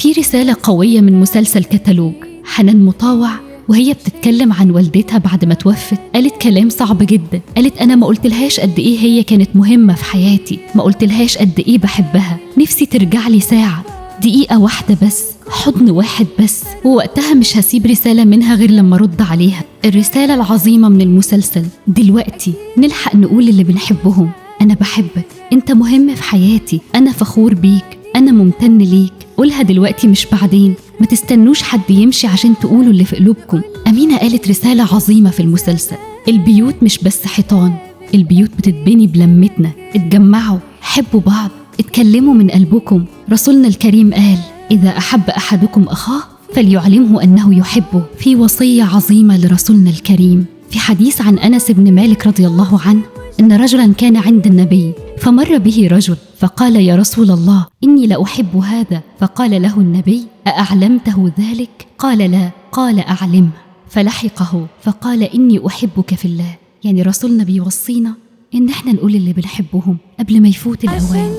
في رسالة قوية من مسلسل كتالوج. حنان مطاوع وهي بتتكلم عن والدتها بعد ما توفت قالت كلام صعب جدا. قالت أنا ما قلتلهاش قد إيه هي كانت مهمة في حياتي، ما قلتلهاش قد إيه بحبها، نفسي ترجع لي ساعة، دقيقة واحدة بس، حضن واحد بس. ووقتها مش هسيب رسالة منها غير لما رد عليها. الرسالة العظيمة من المسلسل: دلوقتي نلحق نقول اللي بنحبهم أنا بحبك، أنت مهم في حياتي، أنا فخور بيك، أنا ممتن ليك. قولها دلوقتي مش بعدين، ما تستنوش حد يمشي عشان تقولوا اللي في قلوبكم. أمينة قالت رسالة عظيمة في المسلسل: البيوت مش بس حيطان، البيوت بتتبني بلمتنا. اتجمعوا، حبوا بعض، اتكلموا من قلبكم. رسولنا الكريم قال: إذا أحب أحدكم أخاه فليعلمه أنه يحبه. في وصية عظيمة لرسولنا الكريم في حديث عن أنس بن مالك رضي الله عنه إن رجلا كان عند النبي فمر به رجل فقال: يا رسول الله، إني لأحب هذا. فقال له النبي: أأعلمته ذلك؟ قال: لا. قال: أعلمه. فلحقه فقال: إني أحبك في الله. يعني رسولنا بيوصينا إن احنا نقول اللي بنحبهم قبل ما يفوت الأوان.